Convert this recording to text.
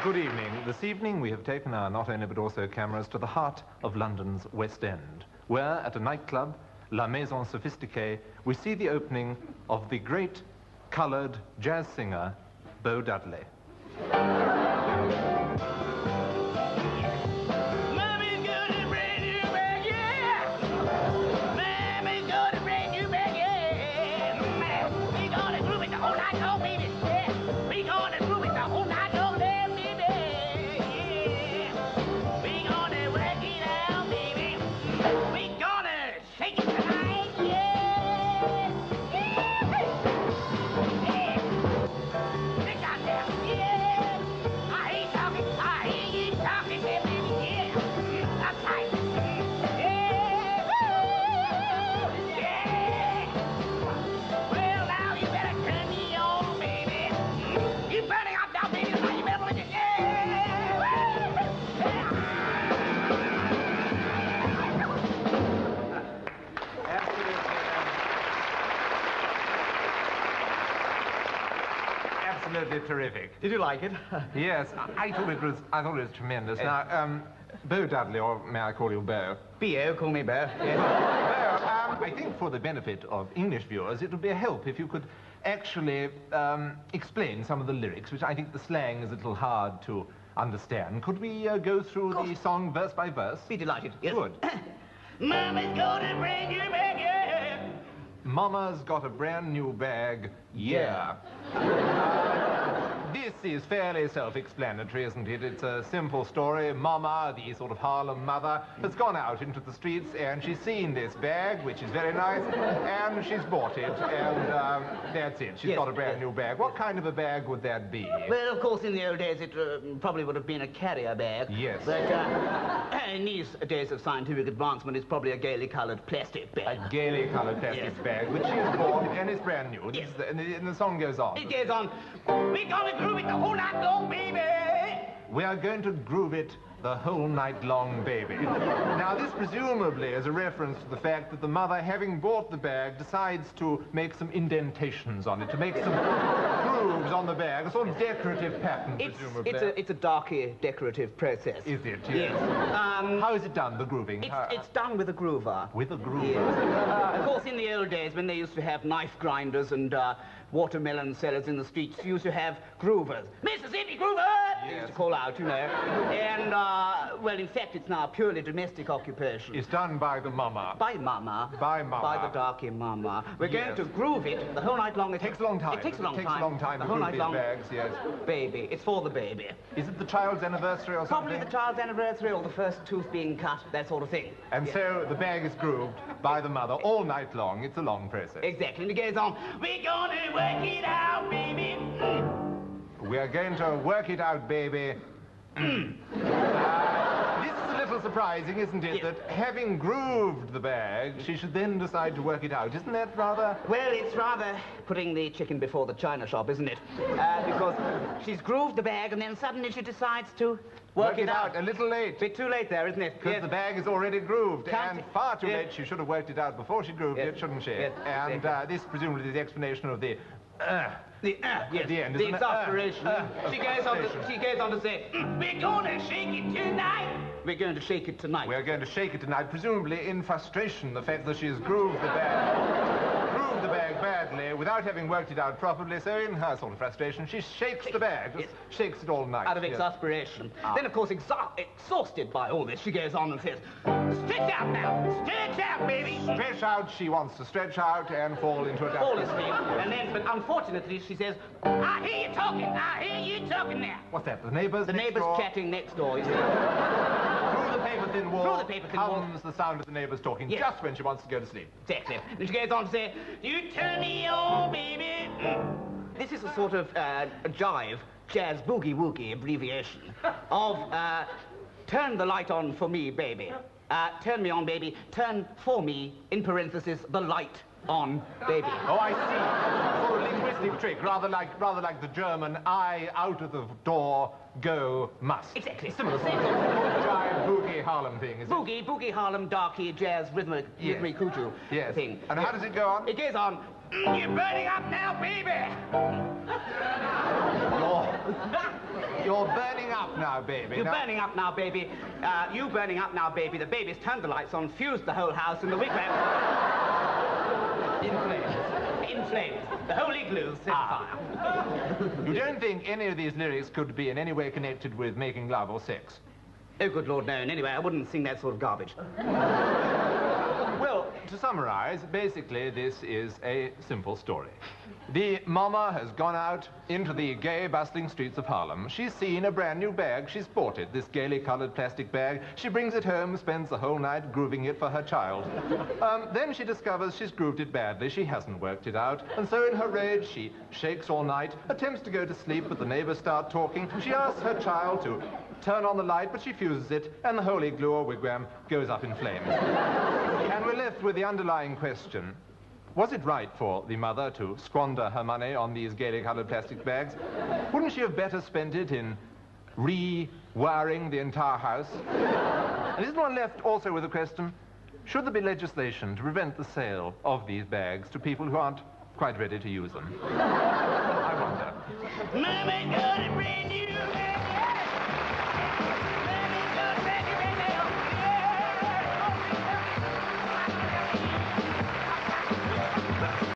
Good evening. This evening we have taken our not only but also cameras to the heart of London's West End, where at a nightclub, La Maison Sophistiquée, we see the opening of the great coloured jazz singer, Bo Dudley. Absolutely terrific. Did you like it? Yes, I thought it was tremendous. Now, Bo Dudley, or may I call you Bo? B.O., call me Bo. Yes. Bo, I think for the benefit of English viewers, it would be a help if you could actually explain some of the lyrics, which I think the slang is a little hard to understand. Could we go through the song verse by verse? Be delighted. Yes. Good. Mama's got a brand new bag, yeah. Mama's got a brand new bag, yeah. This is fairly self-explanatory, isn't it? It's a simple story. Mama, the sort of Harlem mother, has gone out into the streets and she's seen this bag, which is very nice, and she's bought it, and that's it. She's got a brand new bag. What kind of a bag would that be? Well, of course, in the old days, it probably would have been a carrier bag. Yes. But in these days of scientific advancement, it's probably a gaily coloured plastic bag. A gaily coloured plastic bag, which she has bought, and it's brand new. Yes. And the song goes on. It goes on. We gonna groove it the whole night long, baby. We are going to groove it the whole night long, baby. Now, this presumably is a reference to the fact that the mother, having bought the bag, decides to make some indentations on it, to make some grooves on the bag, a sort of decorative pattern, presumably. It's a darky decorative process. Is it? Yes. How is it done, the grooving? It's done with a groover. With a groover? Yes. Of course, in the old days, when they used to have knife grinders and watermelon sellers in the streets, you used to have groovers. Mississippi Groover! Yes. They used to call out, you know. And, well, in fact, it's now a purely domestic occupation. It's done by the mama. By Mama. By Mama. By the darky Mama. We're going to groove it the whole night long. It takes a long time. It takes a long time. It takes a long time the to whole groove night these long. bags, yes. Baby. It's for the baby. Is it the child's anniversary or something? Probably the child's anniversary or the first tooth being cut, that sort of thing. And so the bag is grooved by the mother all night long. It's a long process. Exactly. And it goes on. We gonna work it out, baby. We are going to work it out, baby. This is a little surprising, isn't it, that having grooved the bag, she should then decide to work it out. Isn't that rather... Well, it's rather putting the chicken before the china shop, isn't it? Because she's grooved the bag and then suddenly she decides to work it out. A little late. Bit too late there, isn't it? Because the bag is already grooved, Can't and far too late. She should have worked it out before she grooved it, shouldn't she? Yes, And exactly. this presumably is the explanation of the... yes, at the end, the isn't it? exasperation. She goes on to say, We're gonna shake it tonight. we're going to shake it tonight. We're going to shake it tonight, presumably in frustration, the fact that she has grooved the bag badly without having worked it out properly, so in her sort of frustration, she shakes the bag, just shakes it all night. Out of exasperation. Then, of course, exhausted by all this, she goes on and says, Stretch out now. Stretch out, baby. Stretch out, she wants to stretch out and fall into a fall dark... asleep. And then, but unfortunately, she says, I hear you talking. I hear you talking now. What's that, the neighbours the next neighbour's door? chatting next door, you see. Through the paper-thin wall Through the paper-thin wall. comes the sound of the neighbours talking Yes. just when she wants to go to sleep. Exactly. And she goes on to say, You turn me on, baby. this is a sort of a jive, jazz boogie-woogie abbreviation of turn the light on for me, baby. Turn me on, baby. Turn for me, in parenthesis, the light on baby. Oh, I see. Sort of linguistic trick, rather like the German "I out of the door go must." Exactly. Similar sort of jive boogie Harlem thing, is it? Boogie, Harlem, darky, jazz, rhythmic, Yes. cuckoo Yes. thing. And how does it go on? It goes on. You're burning up now, baby. You're burning up now, baby. You're Now- burning up now, baby. You burning up now, baby. The baby's turned the lights on, fused the whole house, and the wigwam... in flames. In flames. The whole igloo set fire. You don't think any of these lyrics could be in any way connected with making love or sex? Oh, good Lord, no. And anyway, I wouldn't sing that sort of garbage. Well, to summarize, basically this is a simple story. The mama has gone out into the gay, bustling streets of Harlem. She's seen a brand new bag. She's bought it, this gaily colored plastic bag. She brings it home, spends the whole night grooving it for her child. Then she discovers she's grooved it badly. She hasn't worked it out. And so in her rage, she shakes all night, attempts to go to sleep, but the neighbors start talking. She asks her child to turn on the light, but she fuses it, and the whole igloo or wigwam goes up in flames. And we're left with the underlying question. Was it right for the mother to squander her money on these gaily colored plastic bags? Wouldn't she have better spent it in rewiring the entire house? And isn't one left also with the question, should there be legislation to prevent the sale of these bags to people who aren't quite ready to use them? I wonder. Mama's gonna bring